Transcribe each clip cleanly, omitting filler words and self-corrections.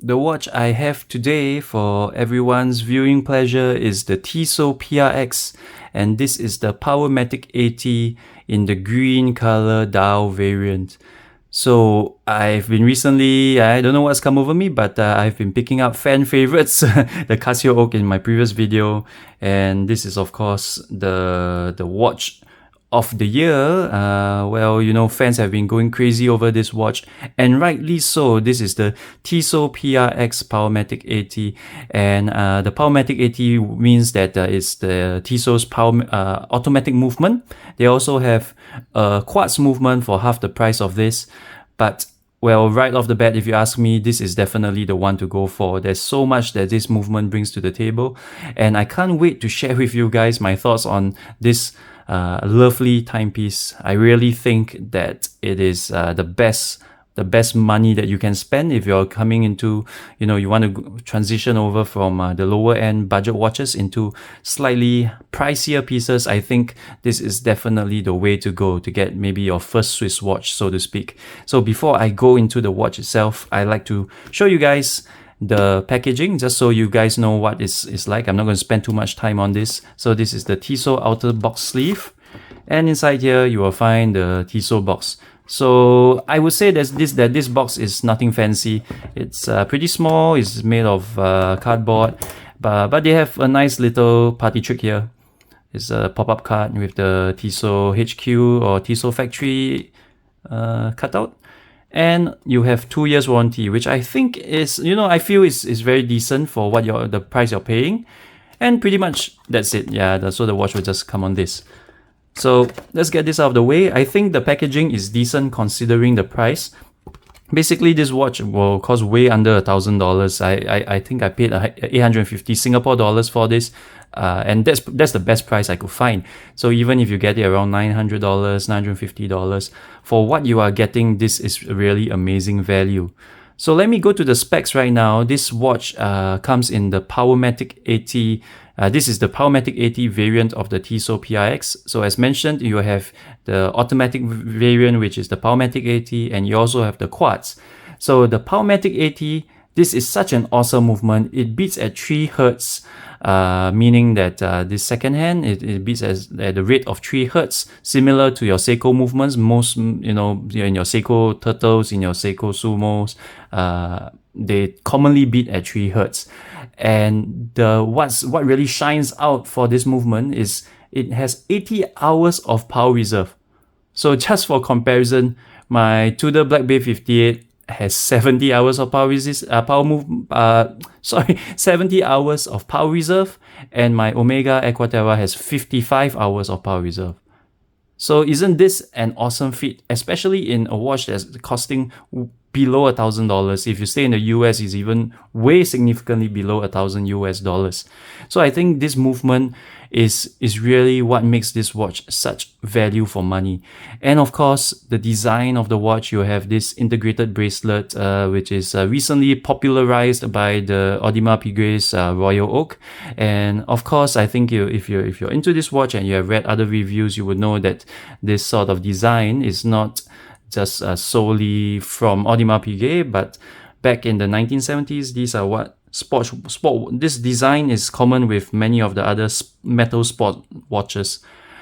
The watch I have today for everyone's viewing pleasure is the Tissot PRX, and this is the Powermatic 80 in the green color dial variant. So I've been recently, I don't know what's come over me, but I've been picking up fan favorites, the Casio Oak in my previous video, and this is of course the watch of the year. Well, you know, fans have been going crazy over this watch, and rightly so. This is the Tissot PRX Powermatic 80, and the Powermatic 80 means that it's the Tissot's automatic movement. They also have a quartz movement for half the price of this, but well, right off the bat, if you ask me, this is definitely the one to go for. There's so much that this movement brings to the table, and I can't wait to share with you guys my thoughts on this lovely timepiece. I really think that it is the best money that you can spend if you're coming into, you know, you want to transition over from the lower end budget watches into slightly pricier pieces. I think this is definitely the way to go to get maybe your first Swiss watch, so to speak. So before I go into the watch itself, I like to show you guys the packaging, just so you guys know what it's like. I'm not going to spend too much time on this. So this is the Tissot outer box sleeve, and inside here you will find the Tissot box. So I would say that this box is nothing fancy. It's pretty small. It's made of cardboard, but they have a nice little party trick here. It's a pop-up card with the Tissot HQ or Tissot factory cutout. And you have 2 years warranty, which I think is, you know, I feel is very decent for what the price you're paying. And pretty much that's it. Yeah, so the watch will just come on this. So let's get this out of the way. I think the packaging is decent considering the price. Basically, this watch will cost way under $1,000. I think I paid 850 Singapore dollars for this, and that's the best price I could find. So even if you get it around $900, $950 for what you are getting, this is really amazing value. So let me go to the specs right now. This watch comes in the Powermatic 80. This is the Powermatic 80 variant of the Tissot PRX. So as mentioned, you have the automatic variant, which is the Powermatic 80, and you also have the quartz. So the Powermatic 80, this is such an awesome movement. It beats at 3 Hertz, meaning that this second hand, it beats at the rate of 3 Hertz, similar to your Seiko movements. Most, you know, in your Seiko Turtles, in your Seiko Sumos, they commonly beat at 3 Hertz. And what really shines out for this movement is it has 80 hours of power reserve. So just for comparison, my Tudor Black Bay 58 has 70 hours of 70 hours of power reserve, and my Omega Aquaterra has 55 hours of power reserve. So isn't this an awesome feat, especially in a watch that's costing below $1,000? If you stay in the US, it's even way significantly below $1,000 US. So I think this movement is really what makes this watch such value for money. And of course, the design of the watch, you have this integrated bracelet, which is recently popularized by the Audemars Piguet's Royal Oak. And of course, I think if you're into this watch and you have read other reviews, you would know that this sort of design is not just solely from Audemars Piguet, but back in the 1970s, these are what this design is common with many of the other metal sport watches.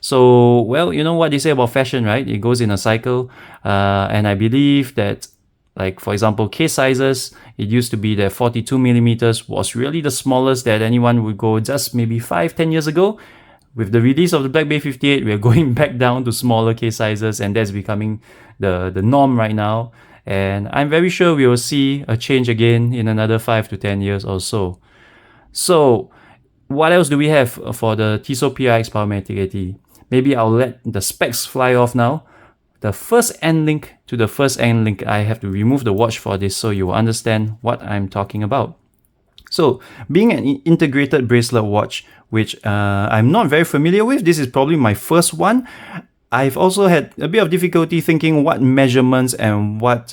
So, well, you know what they say about fashion, right? It goes in a cycle, and I believe that, like, for example, case sizes, it used to be that 42 millimeters was really the smallest that anyone would go just maybe 5-10 years ago. With the release of the Black Bay 58, we're going back down to smaller case sizes, and that's becoming the norm right now. And I'm very sure we will see a change again in another 5 to 10 years or so. So what else do we have for the Tissot PRX Powermatic 80? Maybe I'll let the specs fly off now. The first end link to the first end link, I have to remove the watch for this so you will understand what I'm talking about. So being an integrated bracelet watch, which I'm not very familiar with, this is probably my first one. I've also had a bit of difficulty thinking what measurements and what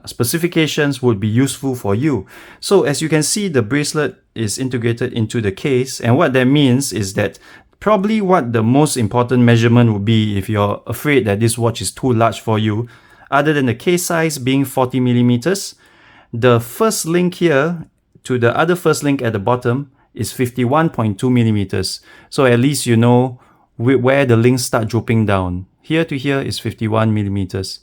specifications would be useful for you. So as you can see, the bracelet is integrated into the case, and what that means is that probably what the most important measurement would be if you're afraid that this watch is too large for you, other than the case size being 40 millimeters, the first link here to the other first link at the bottom is 51.2 millimeters. So at least you know where the links start dropping down. Here to here is 51 millimeters.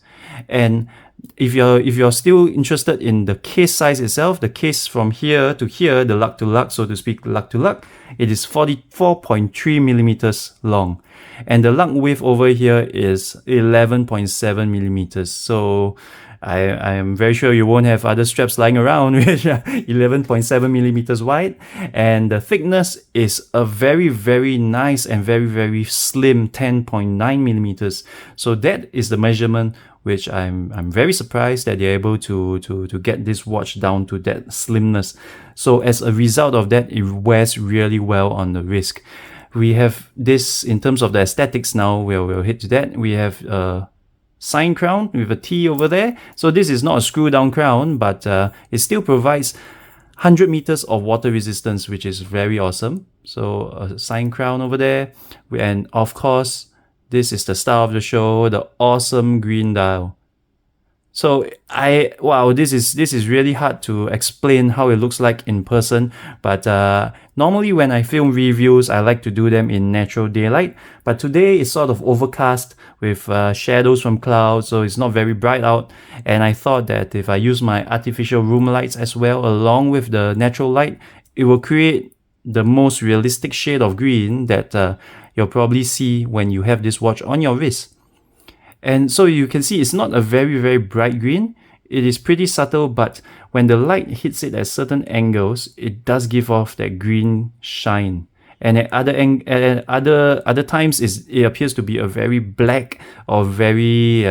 And if you're still interested in the case size itself, the case from here to here, the lug to lug, so to speak, lug to lug, it is 44.3 millimeters long. And the lug width over here is 11.7 millimeters. So I am very sure you won't have other straps lying around which are 11.7 millimeters wide. And the thickness is a very, very nice and very, very slim 10.9 millimeters. So that is the measurement which I'm very surprised that they're able to get this watch down to that slimness. So as a result of that, it wears really well on the wrist. We have this in terms of the aesthetics now, we'll hit to that. We have a sign crown with a T over there. So this is not a screw down crown, but it still provides 100 meters of water resistance, which is very awesome. So a sign crown over there. And of course, this is the star of the show, the awesome green dial. So wow, this is really hard to explain how it looks like in person. But normally when I film reviews, I like to do them in natural daylight. But today it's sort of overcast with shadows from clouds, so it's not very bright out. And I thought that if I use my artificial room lights as well, along with the natural light, it will create the most realistic shade of green that you'll probably see when you have this watch on your wrist. And so you can see it's not a very, very bright green. It is pretty subtle, but when the light hits it at certain angles, it does give off that green shine. And at other times, it appears to be a very black or very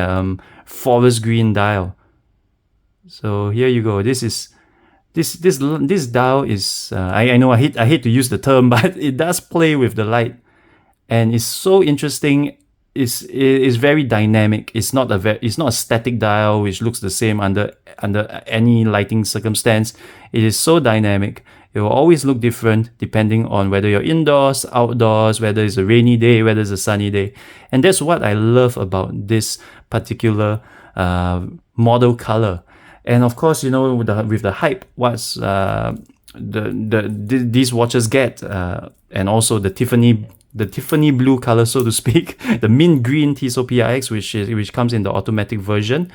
forest green dial. So here you go. This dial is I know I hate to use the term, but it does play with the light, and it's so interesting. Is very dynamic. It's not a static dial which looks the same under any lighting circumstance. It is so dynamic. It will always look different depending on whether you're indoors, outdoors, whether it's a rainy day, whether it's a sunny day. And that's what I love about this particular model color. And of course, you know, with the hype, what's these watches get, and also the Tiffany blue color, so to speak, the mint green Tissot PRX, which comes in the automatic version.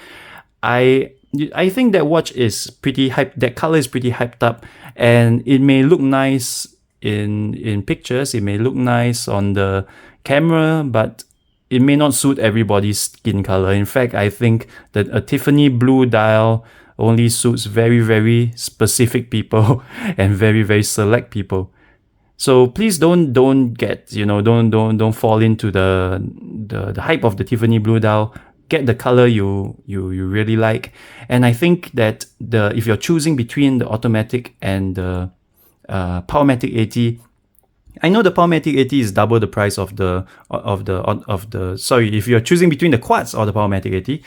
I think that watch is pretty hyped. That color is pretty hyped up, and it may look nice in pictures. It may look nice on the camera, but it may not suit everybody's skin color. In fact, I think that a Tiffany blue dial only suits very, very specific people and very, very select people. So please don't get, you know, don't fall into the hype of the Tiffany blue dial. Get the color you really like. And I think that if you're choosing between the automatic and the Powermatic 80, I know the Powermatic 80 is double the price of the sorry, if you're choosing between the Quartz or the Powermatic 80,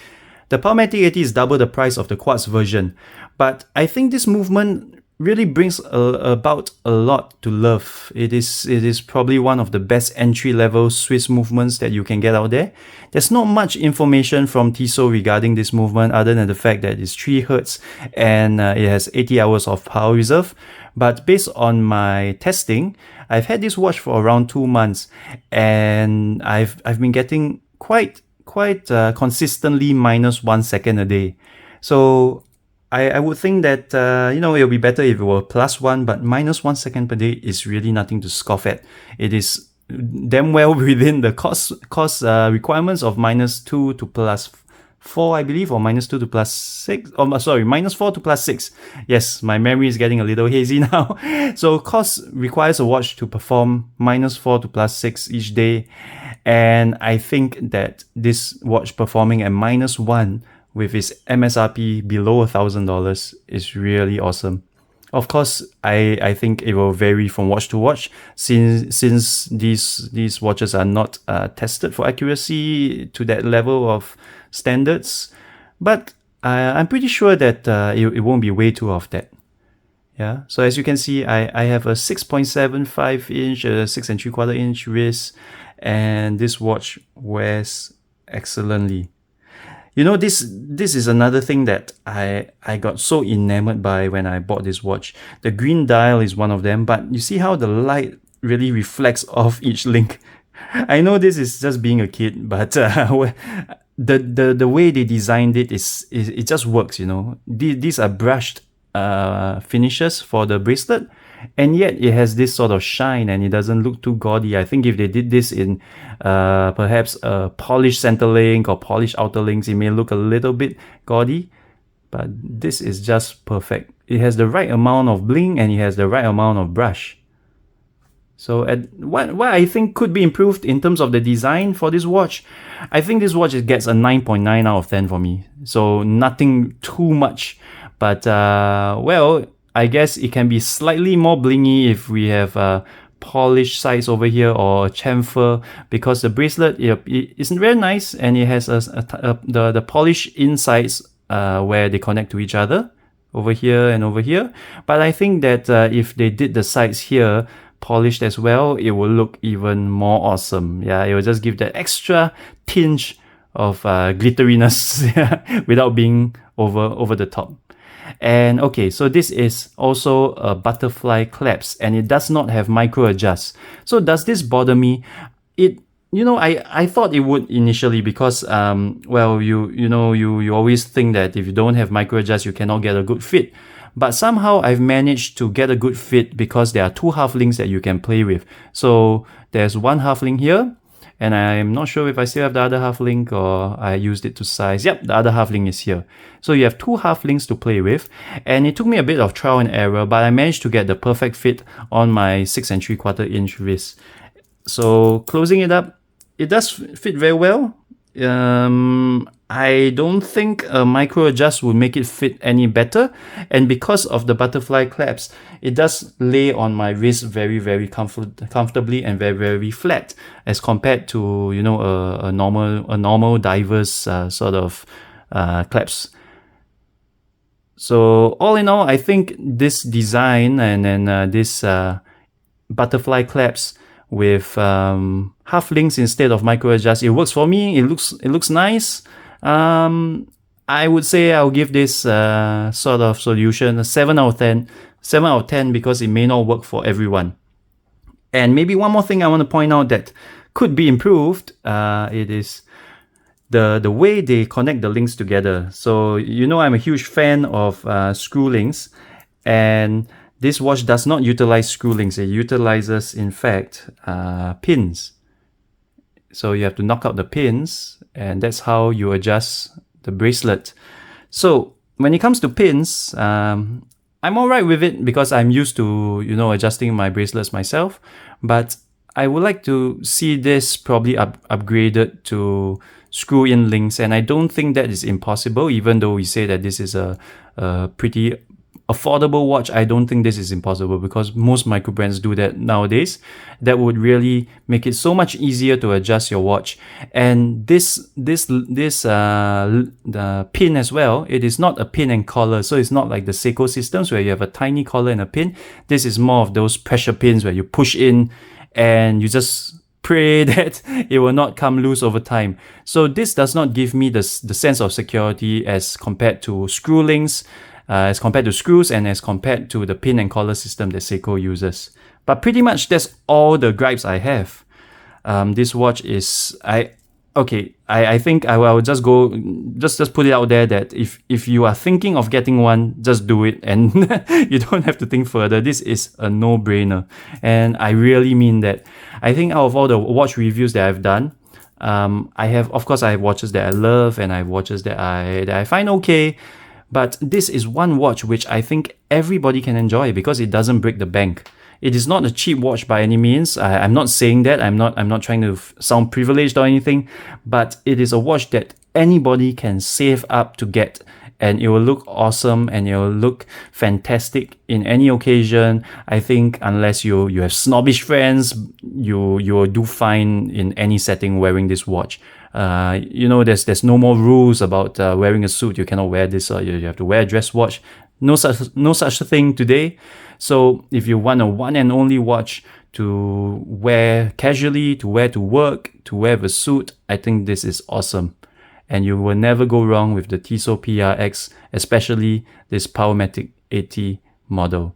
the Powermatic 80 is double the price of the Quartz version. But I think this movement really brings about a lot to love. It is probably one of the best entry-level Swiss movements that you can get out there. There's not much information from Tissot regarding this movement other than the fact that it's 3 Hz and it has 80 hours of power reserve. But based on my testing, I've had this watch for around 2 months, and I've been getting quite consistently -1 second a day. So I would think that, you know, it'll be better if it were +1, but -1 second per day is really nothing to scoff at. It is damn well within the cost requirements of -2 to +4, I believe, or -2 to +6. Oh, sorry, -4 to +6. Yes, my memory is getting a little hazy now. So cost requires a watch to perform -4 to +6 each day. And I think that this watch performing at -1 with its MSRP below $1,000 is really awesome. Of course, I think it will vary from watch to watch since these watches are not tested for accuracy to that level of standards. But I'm pretty sure that it won't be way too off that. Yeah. So as you can see, I have a 6.75 inch, a 6 3/4 inch wrist, and this watch wears excellently. You know, this is another thing that I got so enamored by when I bought this watch. The green dial is one of them, but you see how the light really reflects off each link. I know this is just being a kid, but the way they designed it is it just works. You know, these are brushed finishes for the bracelet, and yet it has this sort of shine and it doesn't look too gaudy. I think if they did this in perhaps a polished center link or polished outer links, it may look a little bit gaudy, but this is just perfect. It has the right amount of bling and it has the right amount of brush. So what I think could be improved in terms of the design for this watch, I think this watch gets a 9.9 out of 10 for me. So nothing too much, but well, I guess it can be slightly more blingy if we have polished sides over here or chamfer, because the bracelet it isn't very nice and it has the polished insides where they connect to each other over here and over here. But I think that if they did the sides here polished as well, it will look even more awesome. Yeah, it will just give that extra tinge of glitteriness without being over the top. And okay, so this is also a butterfly clasp and it does not have micro adjust. So does this bother me? I thought it would initially, because well, you always think that if you don't have micro adjust, you cannot get a good fit. But somehow I've managed to get a good fit because there are two half links that you can play with. So there's one half link here, and I'm not sure if I still have the other half link or I used it to size. Yep, the other half link is here. So you have two half links to play with, and it took me a bit of trial and error, but I managed to get the perfect fit on my 6 3/4 inch wrist. So closing it up, it does fit very well. I don't think a micro adjust will make it fit any better, and because of the butterfly clasp, it does lay on my wrist very comfortably and very flat as compared to a normal diver's sort of clasp. So all in all, I think this design and then this butterfly clasp with half links instead of micro adjust, it works for me. It looks nice. I would say I'll give this sort of solution a 7 out of 10. 7 out of 10 because it may not work for everyone. And maybe one more thing I want to point out that could be improved. It is the way they connect the links together. So I'm a huge fan of screw links, and this watch does not utilize screw links. It utilizes, in fact, pins. So you have to knock out the pins, and that's how you adjust the bracelet. So when it comes to pins, I'm alright with it because I'm used to, adjusting my bracelets myself. But I would like to see this probably upgraded to screw-in links, and I don't think that is impossible, even though we say that this is a pretty affordable watch. I don't think this is impossible because most micro brands do that nowadays. That would really make it so much easier to adjust your watch. And the pin as well, it is not a pin and collar, so it's not like the Seiko systems where you have a tiny collar and a pin. This is more of those pressure pins where you push in and you just pray that it will not come loose over time. So this does not give me the sense of security as compared to screw links, as compared to screws, and as compared to the pin and collar system that Seiko uses. But pretty much that's all the gripes I have. This watch is, I think I will just put it out there that if you are thinking of getting one, just do it, and you don't have to think further. This is a no-brainer, and I really mean that. I think out of all the watch reviews that I've done, I have watches that I love and I have watches that I find okay. But this is one watch which I think everybody can enjoy because it doesn't break the bank. It is not a cheap watch by any means. I'm not saying that. I'm not trying to sound privileged or anything. But it is a watch that anybody can save up to get, and it will look awesome and it will look fantastic in any occasion. I think unless you have snobbish friends, you will do fine in any setting wearing this watch. There's no more rules about wearing a suit. You cannot wear this, or you have to wear a dress watch. No such thing today. So if you want a one and only watch to wear casually, to wear to work, to wear with a suit, I think this is awesome. and you will never go wrong with the Tissot PRX, especially this Powermatic 80 model.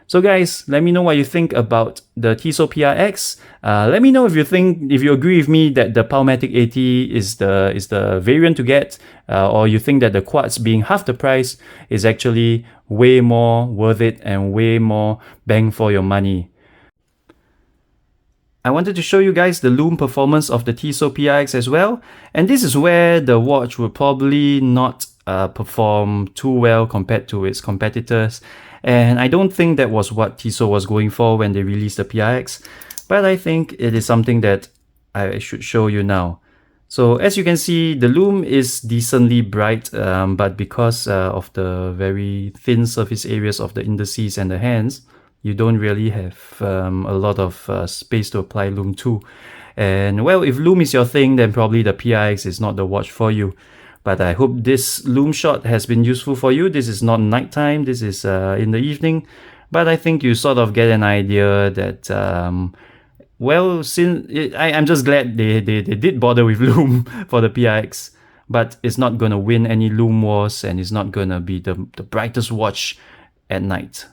So guys, let me know what you think about the Tissot PRX. Let me know if you agree with me that the Powermatic 80 is the variant to get, or you think that the Quartz being half the price is actually way more worth it and way more bang for your money. I wanted to show you guys the loom performance of the Tissot PRX as well, and this is where the watch will probably not perform too well compared to its competitors. And I don't think that was what Tissot was going for when they released the PRX, but I think it is something that I should show you now. So as you can see, the loom is decently bright, but because of the very thin surface areas of the indices and the hands, you don't really have a lot of space to apply loom to. And well, if loom is your thing, then probably the PRX is not the watch for you. But I hope this loom shot has been useful for you. This is not nighttime, this is in the evening. But I think you sort of get an idea that, well, I'm just glad they did bother with loom for the PRX. But it's not going to win any loom wars, and it's not going to be the brightest watch at night.